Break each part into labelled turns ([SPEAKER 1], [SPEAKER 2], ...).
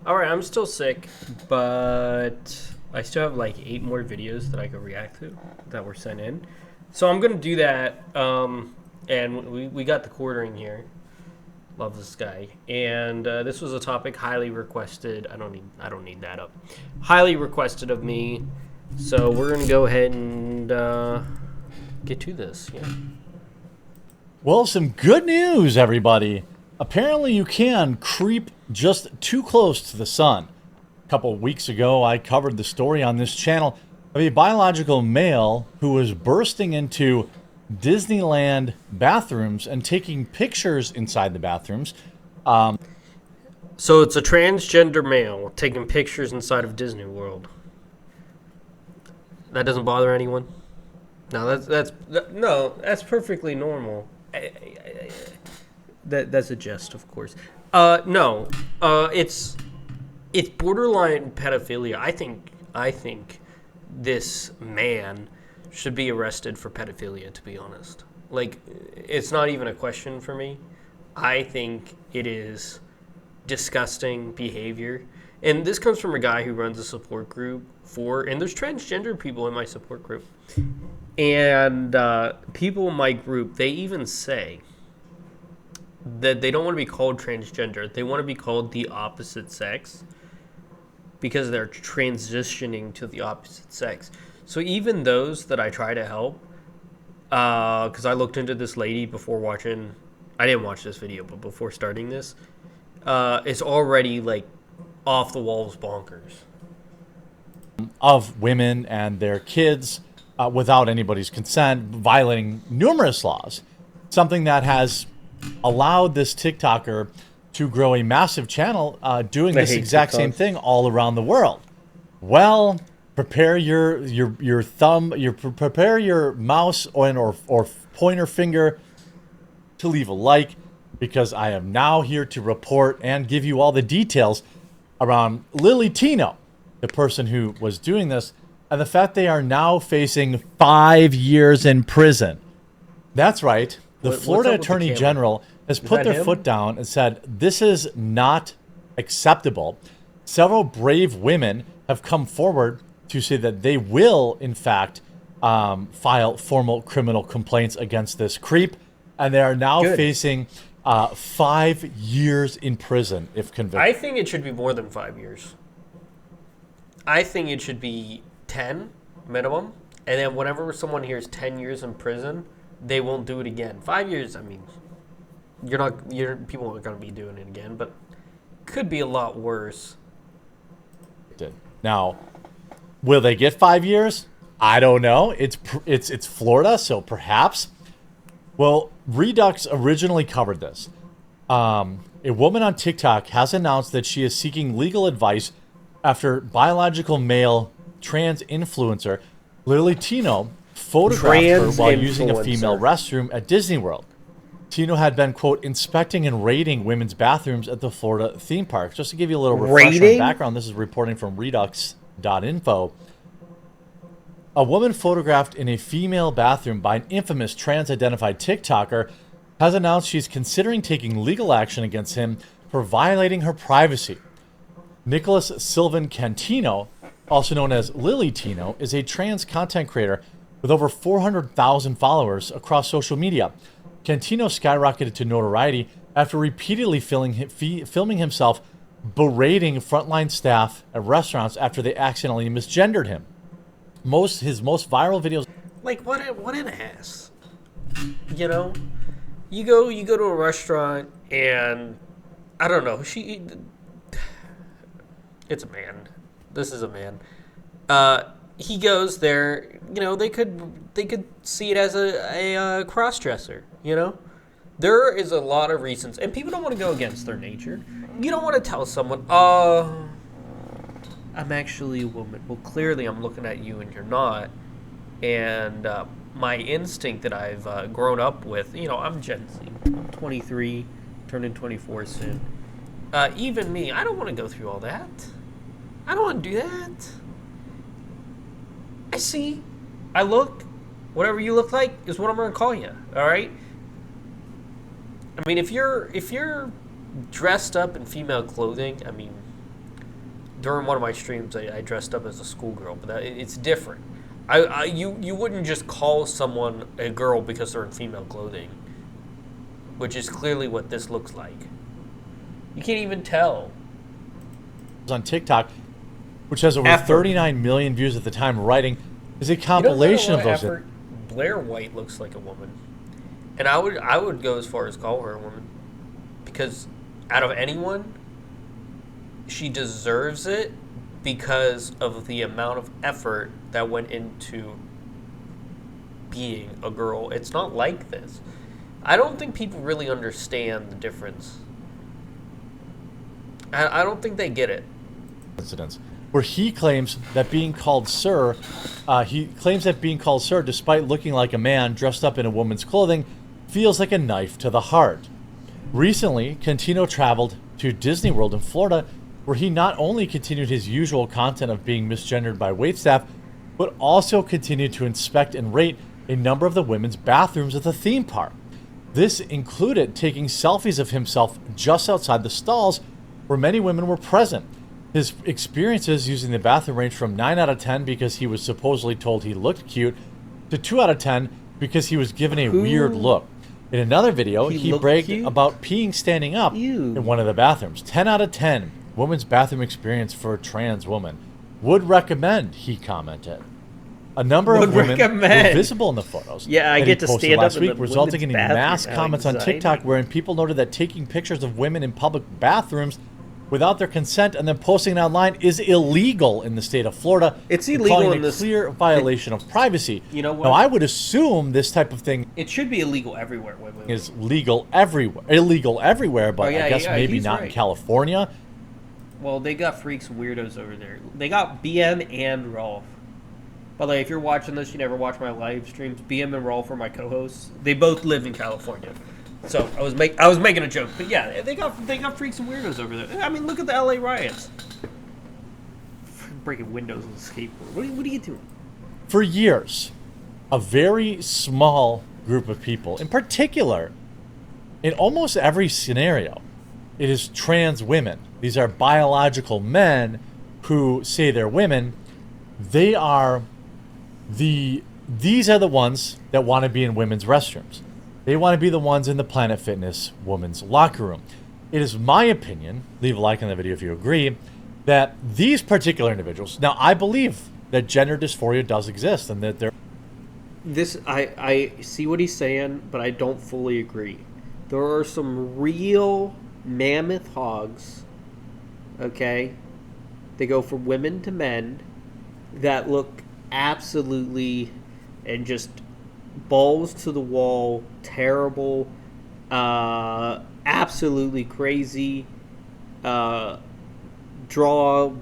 [SPEAKER 1] All right, I'm still sick, but I still have like 8 more videos that I could react to that were sent in. So I'm gonna do that. And we got the quartering here. Love this guy. And this was a topic highly requested. I don't need that up. Highly requested of me. So we're gonna go ahead and get to this. Yeah.
[SPEAKER 2] Well, some good news, everybody. Apparently, you can creep just too close to the sun. A couple of weeks ago, I covered the story on this channel of a biological male who was bursting into Disneyland bathrooms and taking pictures inside the bathrooms.
[SPEAKER 1] So it's a transgender male taking pictures inside of Disney World. That doesn't bother anyone. No, that's perfectly normal. That's a jest, of course. No, it's borderline pedophilia. I think this man should be arrested for pedophilia. To be honest, like, it's not even a question for me. I think it is disgusting behavior. And this comes from a guy who runs a support group and there's transgender people in my support group. And people in my group, they even say that they don't want to be called transgender. They want to be called the opposite sex because they're transitioning to the opposite sex. So even those that I try to help, because I looked into this lady before watching, I didn't watch this video, but before starting this, it's already like off the walls bonkers.
[SPEAKER 2] Of women and their kids without anybody's consent, violating numerous laws. Something that has allowed this TikToker to grow a massive channel doing this exact same thing all around the world. Well, prepare your thumb, prepare your mouse or pointer finger to leave a like, because I am now here to report and give you all the details around Lily Tino, the person who was doing this, and the fact they are now facing 5 years in prison. That's right. The Florida Attorney General has put their foot down and said this is not acceptable. Several brave women have come forward to say that they will, in fact, file formal criminal complaints against this creep, and they are now facing 5 years in prison if convicted.
[SPEAKER 1] I think it should be more than 5 years. I think it should be 10 minimum, and then whenever someone hears 10 years in prison, they won't do it again. 5 years, I mean, people aren't going to be doing it again, but could be a lot worse.
[SPEAKER 2] Now, will they get 5 years? I don't know. It's Florida, so perhaps. Well, Redux originally covered this. A woman on TikTok has announced that she is seeking legal advice after biological male trans influencer Lily Tino photographed her while using a female restroom at Disney World. Tino had been, quote, inspecting and raiding women's bathrooms at the Florida theme parks. Just to give you a little refresher on background, this is reporting from Redux.info. A woman photographed in a female bathroom by an infamous trans-identified TikToker has announced she's considering taking legal action against him for violating her privacy. Nicholas Sylvan Cantino, also known as Lily Tino, is a trans content creator with over 400,000 followers across social media. Cantino skyrocketed to notoriety after repeatedly filming himself berating frontline staff at restaurants after they accidentally misgendered him. His most viral videos.
[SPEAKER 1] Like, what an ass. You know? You go to a restaurant and I don't know, it's a man. This is a man. He goes there, you know, they could see it as a cross-dresser, you know? There is a lot of reasons, and people don't want to go against their nature. You don't want to tell someone, I'm actually a woman. Well, clearly I'm looking at you and you're not. And my instinct that I've grown up with, you know, I'm Gen Z. I'm 23, turning 24 soon. Even me, I don't want to go through all that. I don't want to do that. I look, whatever you look like is what I'm going to call you, all right? I mean, if you're dressed up in female clothing, I mean, during one of my streams, I dressed up as a schoolgirl, but it's different. You wouldn't just call someone a girl because they're in female clothing, which is clearly what this looks like. You can't even tell.
[SPEAKER 2] On TikTok, which has over
[SPEAKER 1] Effort.
[SPEAKER 2] 39 million views at the time of writing, is a compilation of those.
[SPEAKER 1] Blair White looks like a woman, and I would go as far as call her a woman, because out of anyone, she deserves it because of the amount of effort that went into being a girl. It's not like this. I don't think people really understand the difference. I don't think they get it.
[SPEAKER 2] Incidents where he claims that being called sir, despite looking like a man dressed up in a woman's clothing, feels like a knife to the heart. Recently, Contino traveled to Disney World in Florida, where he not only continued his usual content of being misgendered by waitstaff, but also continued to inspect and rate a number of the women's bathrooms at the theme park. This included taking selfies of himself just outside the stalls where many women were present. His experiences using the bathroom range from 9 out of 10 because he was supposedly told he looked cute, to 2 out of 10 because he was given a weird look. In another video, he bragged about peeing standing up in one of the bathrooms. 10 out of 10, woman's bathroom experience for a trans woman. Would recommend, he commented. A number of women were visible in the photos.
[SPEAKER 3] Yeah, I get to stand up
[SPEAKER 2] last
[SPEAKER 3] in
[SPEAKER 2] week,
[SPEAKER 3] the
[SPEAKER 2] resulting in
[SPEAKER 3] women's
[SPEAKER 2] mass
[SPEAKER 3] bathroom.
[SPEAKER 2] comments on
[SPEAKER 3] Anxiety.
[SPEAKER 2] TikTok wherein people noted that taking pictures of women in public bathrooms without their consent and then posting it online is illegal in the state of Florida.
[SPEAKER 3] It's
[SPEAKER 2] and
[SPEAKER 3] illegal
[SPEAKER 2] calling
[SPEAKER 3] in
[SPEAKER 2] a
[SPEAKER 3] this-
[SPEAKER 2] clear violation of privacy.
[SPEAKER 3] You know what?
[SPEAKER 2] Now, I would assume this type of thing
[SPEAKER 3] It should be illegal everywhere. Wait.
[SPEAKER 2] is legal everywhere, illegal everywhere, but
[SPEAKER 3] Oh, yeah,
[SPEAKER 2] I guess
[SPEAKER 3] yeah,
[SPEAKER 2] maybe
[SPEAKER 3] he's
[SPEAKER 2] not in
[SPEAKER 3] right.
[SPEAKER 2] California.
[SPEAKER 3] Well, they got freaks and weirdos over there. They got BM and Rolf. By the way, if you're watching this, you never watch my live streams. BM and Rolf are my co-hosts. They both live in California. So I was making a joke, but yeah, they got freaks and weirdos over there. I mean, look at the LA riots. Breaking windows with a skateboard. What are you doing?
[SPEAKER 2] For years, a very small group of people, in particular, in almost every scenario, it is trans women. These are biological men who say they're women. These are the ones that want to be in women's restrooms. They want to be the ones in the Planet Fitness women's locker room. It is my opinion, leave a like on the video if you agree, that these particular individuals, now I believe that gender dysphoria does exist and that
[SPEAKER 3] I see what he's saying, but I don't fully agree. There are some real mammoth hogs, okay? They go from women to men that look absolutely and just balls to the wall, terrible, absolutely crazy, draw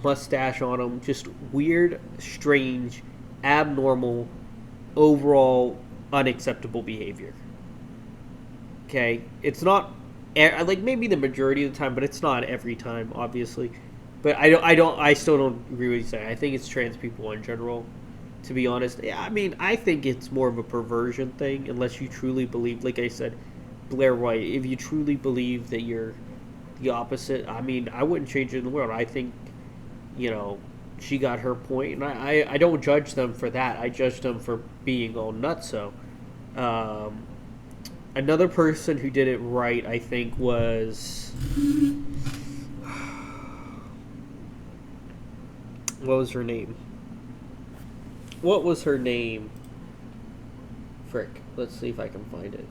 [SPEAKER 3] mustache on them, just weird, strange, abnormal, overall unacceptable behavior. Okay, it's not like maybe the majority of the time, but it's not every time, obviously. But I still don't agree with you saying. I think it's trans people in general. To be honest, yeah, I mean, I think it's more of a perversion thing, unless you truly believe, like I said, Blair White. If you truly believe that you're the opposite, I mean, I wouldn't change it in the world. I think, she got her point, and I don't judge them for that. I judge them for being all nutso. Another person who did it right, I think, was what was her name? What was her name? Frick. Let's see if I can find it.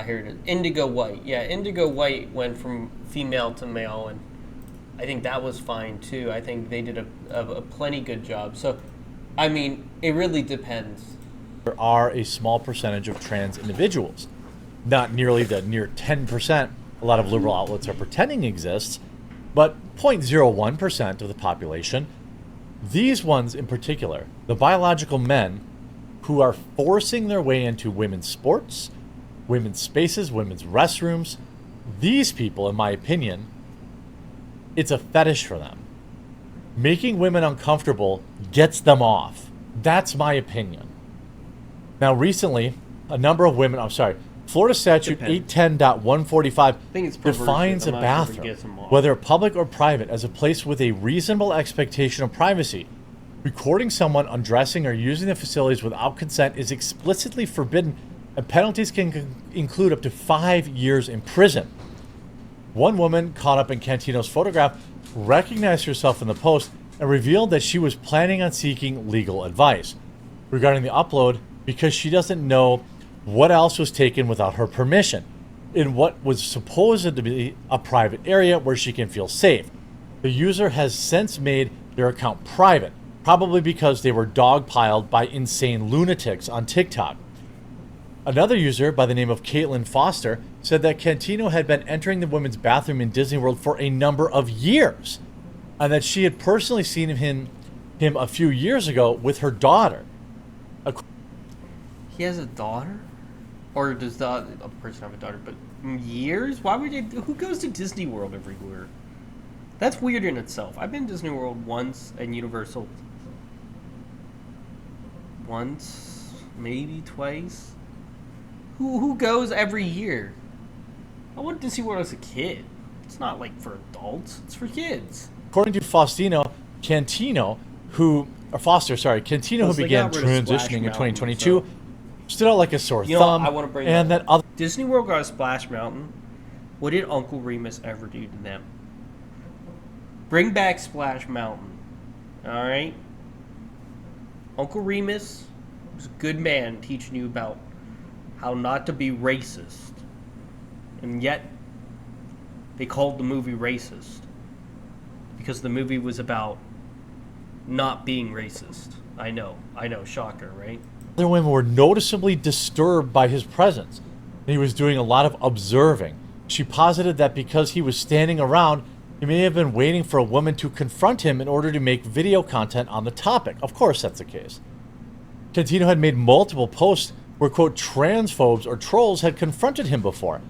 [SPEAKER 1] Here it is. Indigo White. Yeah, Indigo White went from female to male, and I think that was fine too. I think they did a plenty good job. So, I mean, it really depends.
[SPEAKER 2] there are a small percentage of trans individuals, not nearly the near 10% a lot of liberal outlets are pretending exists, but 0.01% of the population. These ones in particular, the biological men who are forcing their way into women's sports, women's spaces, women's restrooms, these people, in my opinion, it's a fetish for them. Making women uncomfortable gets them off. That's my opinion. Now, recently, a number of women, Florida Statute
[SPEAKER 3] Depends.
[SPEAKER 2] 810.145
[SPEAKER 3] think it's perversion.
[SPEAKER 2] defines a
[SPEAKER 3] I'm not sure if it
[SPEAKER 2] bathroom,
[SPEAKER 3] gets them off.
[SPEAKER 2] whether public or private, as a place with a reasonable expectation of privacy. Recording someone undressing or using the facilities without consent is explicitly forbidden, and penalties can include up to 5 years in prison. One woman caught up in Cantino's photograph recognized herself in the post and revealed that she was planning on seeking legal advice regarding the upload because she doesn't know what else was taken without her permission in what was supposed to be a private area where she can feel safe. The user has since made their account private, probably because they were dogpiled by insane lunatics on TikTok. Another user by the name of Caitlin Foster said that Cantino had been entering the women's bathroom in Disney World for a number of years, and that she had personally seen him a few years ago with her daughter.
[SPEAKER 3] He has a daughter? Or does the other person have a daughter? But years? Why would you? Who goes to Disney World everywhere? That's weird in itself. I've been to Disney World once and Universal once, maybe twice. Who goes every year? I went to Disney World as a kid. It's not like for adults. It's for kids.
[SPEAKER 2] According to Cantino, who
[SPEAKER 3] They
[SPEAKER 2] began
[SPEAKER 3] got rid of Splash
[SPEAKER 2] transitioning in
[SPEAKER 3] Mountain,
[SPEAKER 2] 2022,
[SPEAKER 3] so-
[SPEAKER 2] stood out like a sore
[SPEAKER 3] You know,
[SPEAKER 2] thumb.
[SPEAKER 3] I wanna bring
[SPEAKER 2] and
[SPEAKER 3] that
[SPEAKER 2] that other
[SPEAKER 3] Disney World got a Splash Mountain. What did Uncle Remus ever do to them? Bring back Splash Mountain. Alright? Uncle Remus was a good man teaching you about how not to be racist. And yet, they called the movie racist. Because the movie was about not being racist. I know, shocker, right?
[SPEAKER 2] other women were noticeably disturbed by his presence, and he was doing a lot of observing. She posited that because he was standing around, he may have been waiting for a woman to confront him in order to make video content on the topic. Of course that's the case. Cantino had made multiple posts where, quote, transphobes or trolls had confronted him before.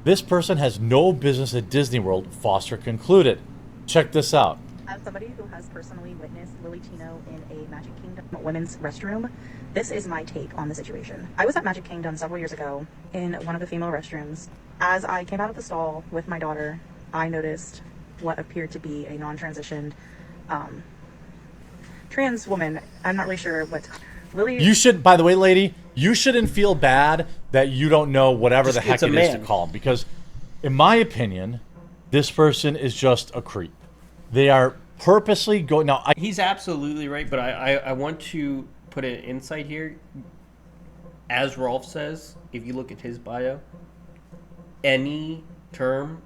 [SPEAKER 2] This person has no business at Disney World, Foster concluded. Check this out.
[SPEAKER 4] As somebody who has personally witnessed Lily Tino in a Magic Kingdom women's restroom, this is my take on the situation. I was at Magic Kingdom several years ago in one of the female restrooms. As I came out of the stall with my daughter, I noticed what appeared to be a non-transitioned trans woman. I'm not really sure what Lily...
[SPEAKER 2] You should, by the way, lady, you shouldn't feel bad that you don't know whatever the heck
[SPEAKER 3] it's a
[SPEAKER 2] it is to
[SPEAKER 3] man.
[SPEAKER 2] call him. Because, in my opinion, this person is just a creep. They are purposely going... Now,
[SPEAKER 3] He's absolutely right, but I want to put an insight here. As Rolf says, if you look at his bio, any term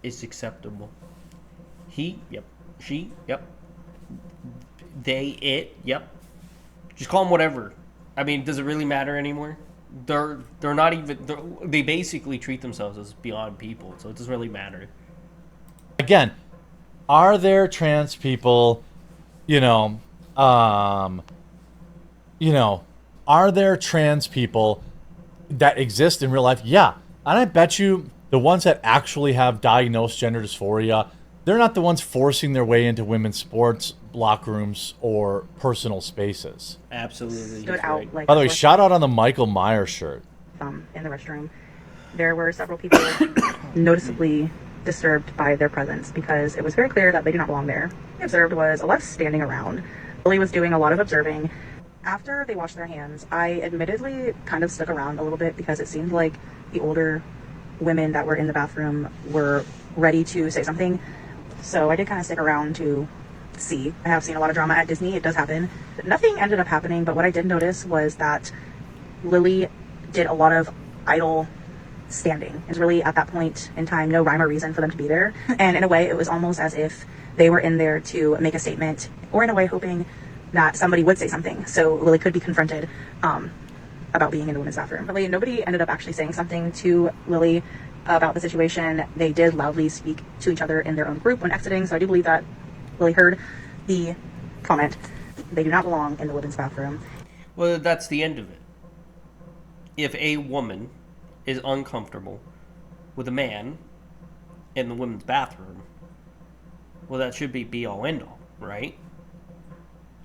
[SPEAKER 3] is acceptable. He, yep. She, yep. They, it, yep. Just call them whatever. I mean, does it really matter anymore? They're not even... They basically treat themselves as beyond people, so it doesn't really matter.
[SPEAKER 2] again, are there trans people, are there trans people that exist in real life? Yeah. And I bet you the ones that actually have diagnosed gender dysphoria, they're not the ones forcing their way into women's sports, locker rooms, or personal spaces.
[SPEAKER 3] Absolutely.
[SPEAKER 4] stood
[SPEAKER 3] he's
[SPEAKER 4] out
[SPEAKER 3] right.
[SPEAKER 4] like
[SPEAKER 2] By the way,
[SPEAKER 4] a sore
[SPEAKER 2] shout out on the Michael Myers shirt.
[SPEAKER 4] thumb in the restroom. There were several people noticeably disturbed by their presence because it was very clear that they did not belong there. What I observed was a lot of standing around. Lily was doing a lot of observing. After they washed their hands, I admittedly kind of stuck around a little bit because it seemed like the older women that were in the bathroom were ready to say something. So I did kind of stick around to see. I have seen a lot of drama at Disney. It does happen. Nothing ended up happening, but what I did notice was that Lily did a lot of idle standing. It's really at that point in time no rhyme or reason for them to be there. And in a way, it was almost as if they were in there to make a statement, or in a way hoping that somebody would say something so Lily could be confronted about being in the women's bathroom. Really, nobody ended up actually saying something to Lily about the situation. They did loudly speak to each other in their own group when exiting, so I do believe that Lily heard the comment, they do not belong in the women's bathroom.
[SPEAKER 1] Well, that's the end of it. If a woman is uncomfortable with a man in the women's bathroom, well, that should be all end all, right?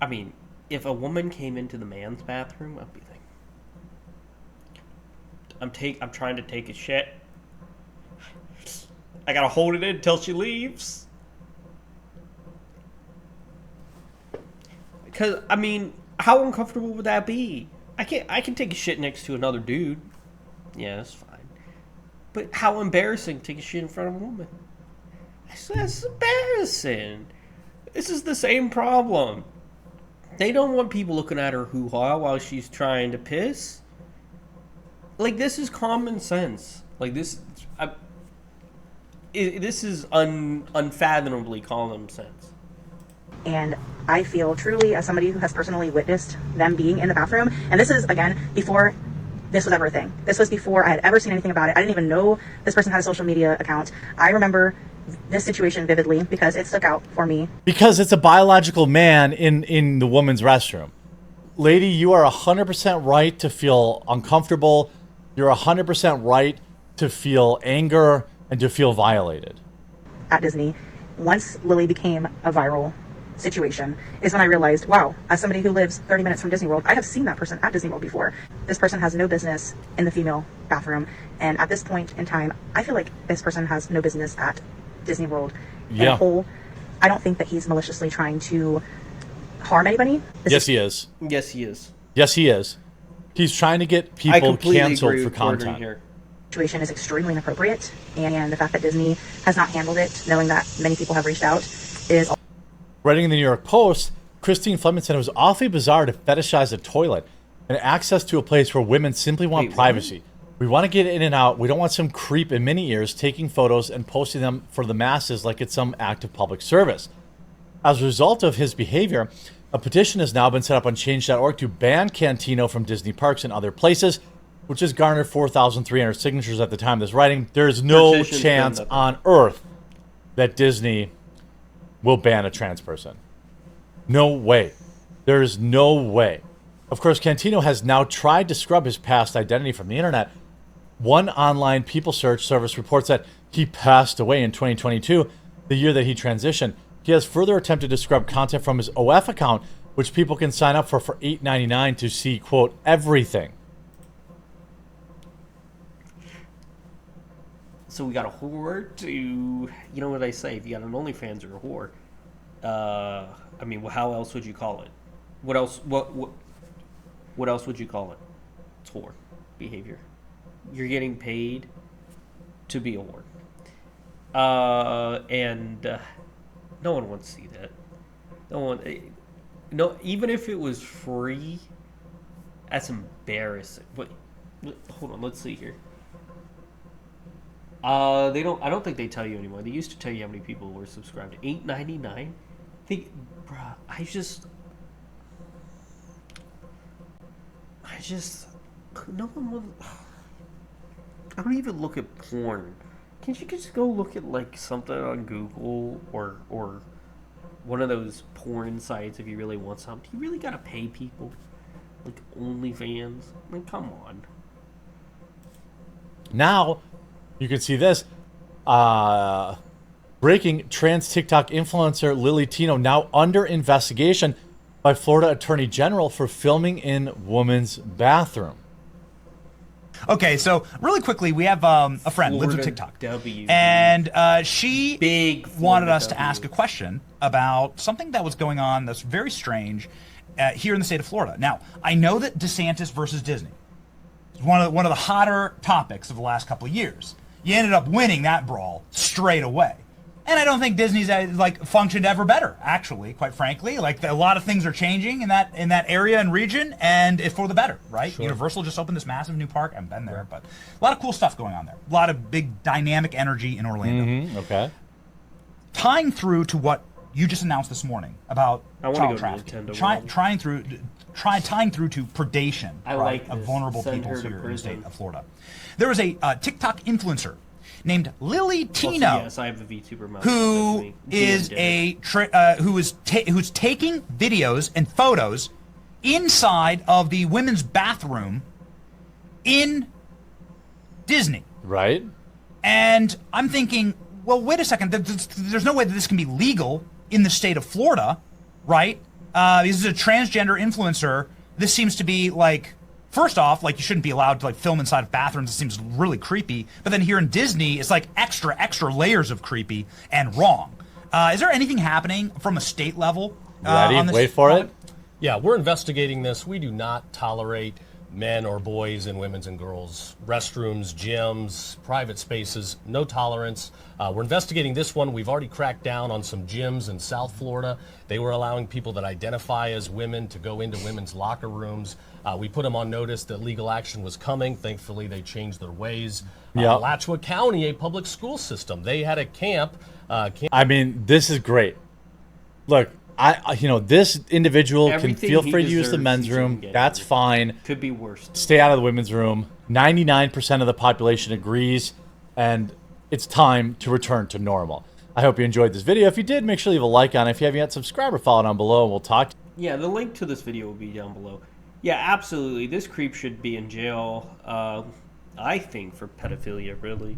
[SPEAKER 1] I mean, if a woman came into the man's bathroom, I'd be like, I'm trying to take a shit. I gotta hold it in until she leaves. Because, I mean, how uncomfortable would that be? I can take a shit next to another dude. Yeah, that's fine. But how embarrassing to take a shit in front of a woman. That's embarrassing. This is the same problem. They don't want people looking at her hoo-ha while she's trying to piss. Like, this is common sense. Like, this is unfathomably common sense.
[SPEAKER 4] And I feel truly, as somebody who has personally witnessed them being in the bathroom, and this is, again, before this was ever a thing. This was before I had ever seen anything about it. I didn't even know this person had a social media account. I remember this situation vividly because it stuck out for me.
[SPEAKER 2] Because it's a biological man in the woman's restroom. Lady, you are 100% right to feel uncomfortable. You're 100% right to feel anger and to feel violated.
[SPEAKER 4] At Disney, once Lily became a viral situation, is when I realized, wow, as somebody who lives 30 minutes from Disney World, I have seen that person at Disney World before. This person has no business in the female bathroom. And at this point in time, I feel like this person has no business at Disney World.
[SPEAKER 2] Yeah.
[SPEAKER 4] In whole, I don't think that he's maliciously trying to harm anybody.
[SPEAKER 2] Yes, he is.
[SPEAKER 1] Yes, he is.
[SPEAKER 2] Yes, he is. He's trying to get people canceled for content.
[SPEAKER 1] Here.
[SPEAKER 4] Situation is extremely inappropriate, and the fact that Disney has not handled it, knowing that many people have reached out, is...
[SPEAKER 2] Writing in the New York Post, Christine Fleming said it was awfully bizarre to fetishize a toilet and access to a place where women simply want privacy. We want to get in and out. We don't want some creep in mini ears taking photos and posting them for the masses like it's some act of public service. As a result of his behavior, a petition has now been set up on change.org to ban Cantino from Disney parks and other places, which has garnered 4,300 signatures at the time of this writing. There's no chance on earth that Disney will ban a trans person. No way. There is no way. Of course, Cantino has now tried to scrub his past identity from the internet. One online people search service reports that he passed away in 2022, the year that he transitioned. He has further attempted to scrub content from his OF account, which people can sign up for $8.99 to see, quote, everything.
[SPEAKER 1] So we got a whore to, you know what I say, if you got an OnlyFans or a whore, I mean, well, how else would you call it? What else would you call it? It's whore behavior. You're getting paid to be a whore. No one wants to see that. No, even if it was free, that's embarrassing. Wait, hold on, let's see here. I don't think they tell you anymore. They used to tell you how many people were subscribed. $8.99. No one will. I don't even look at porn. Can't you just go look at like something on Google or one of those porn sites if you really want something? You really gotta pay people, like OnlyFans. I mean, come on.
[SPEAKER 2] Now, you can see this. Breaking: trans TikTok influencer Lily Tino now under investigation by Florida Attorney General for filming in woman's bathroom.
[SPEAKER 5] Okay, so really quickly, we have a friend, lives with TikTok, and she wanted us to ask a question about something that was going on that's very strange here in the state of Florida. Now, I know that DeSantis versus Disney is one of the hotter topics of the last couple of years. You ended up winning that brawl straight away. And I don't think Disney's functioned ever better, actually, quite frankly. Like, a lot of things are changing in that area and region, and it's for the better, right? Sure. Universal just opened this massive new park. I haven't been there, but a lot of cool stuff going on there. A lot of big dynamic energy in Orlando.
[SPEAKER 2] Mm-hmm. Okay.
[SPEAKER 5] Tying through to what you just announced this morning about child trafficking, tying through to predation of vulnerable people here in the state of Florida. There was a TikTok influencer named Lily Tino,
[SPEAKER 1] Also, yes, I have the VTuber mouse.
[SPEAKER 5] who is who's taking videos and photos inside of the women's bathroom in Disney.
[SPEAKER 2] Right.
[SPEAKER 5] And I'm thinking, well, wait a second. There's no way that this can be legal in the state of Florida, right? This is a transgender influencer. This seems to be like, first off, like you shouldn't be allowed to like film inside of bathrooms. It seems really creepy. But then here in Disney, it's like extra layers of creepy and wrong. Is there anything happening from a state level?
[SPEAKER 2] Ready?
[SPEAKER 5] On this
[SPEAKER 2] Wait for it.
[SPEAKER 6] Yeah, we're investigating this. We do not tolerate men or boys in women's and girls' restrooms, gyms, private spaces. No tolerance. We're investigating this one. We've already cracked down on some gyms in South Florida. They were allowing people that identify as women to go into women's locker rooms. We put them on notice that legal action was coming. Thankfully, they changed their ways.
[SPEAKER 2] Yep.
[SPEAKER 6] Alachua County, a public school system, they had a camp.
[SPEAKER 2] I mean, this is great. Look, this individual
[SPEAKER 1] Everything
[SPEAKER 2] can feel
[SPEAKER 1] he
[SPEAKER 2] free to use the
[SPEAKER 1] deserves,
[SPEAKER 2] men's
[SPEAKER 1] he's gonna
[SPEAKER 2] room.
[SPEAKER 1] get.
[SPEAKER 2] That's fine.
[SPEAKER 1] Could be worse.
[SPEAKER 2] Stay out of the women's room. 99% of the population agrees, and it's time to return to normal. I hope you enjoyed this video. If you did, make sure you leave a like on it. If you haven't yet, subscribe or follow down below, and we'll talk.
[SPEAKER 1] Yeah, the link to this video will be down below. Yeah, absolutely. This creep should be in jail, I think, for pedophilia, really.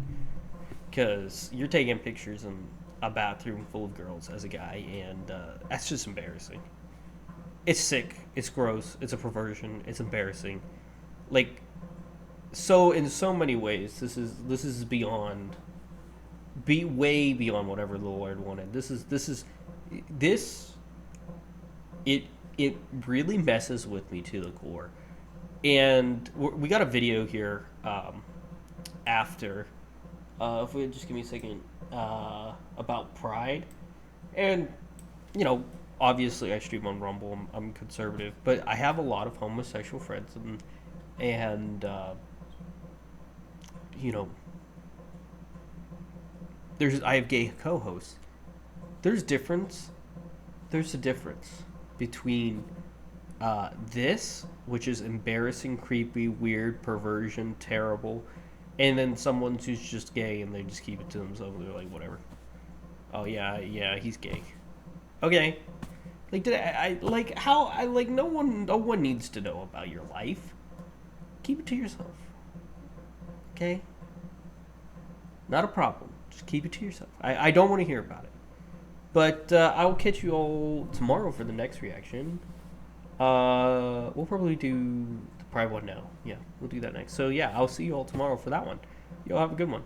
[SPEAKER 1] Because you're taking pictures in a bathroom full of girls as a guy, and that's just embarrassing. It's sick. It's gross. It's a perversion. It's embarrassing. Like, so in so many ways, this is beyond, way beyond whatever the Lord wanted. It really messes with me to the core. And we got a video here after. If we just give me a second, about Pride, and obviously I stream on Rumble. I'm conservative, but I have a lot of homosexual friends, and I have gay co-hosts. There's a difference between this, which is embarrassing, creepy, weird, perversion, terrible. And then someone who's just gay and they just keep it to themselves. They're like, whatever. Oh yeah, he's gay. Okay. Like, no one needs to know about your life. Keep it to yourself. Okay? Not a problem. Just keep it to yourself. I don't want to hear about it. But I will catch you all tomorrow for the next reaction. We'll probably do the Pride one now. Yeah, we'll do that next. So yeah, I'll see you all tomorrow for that one. Y'all have a good one.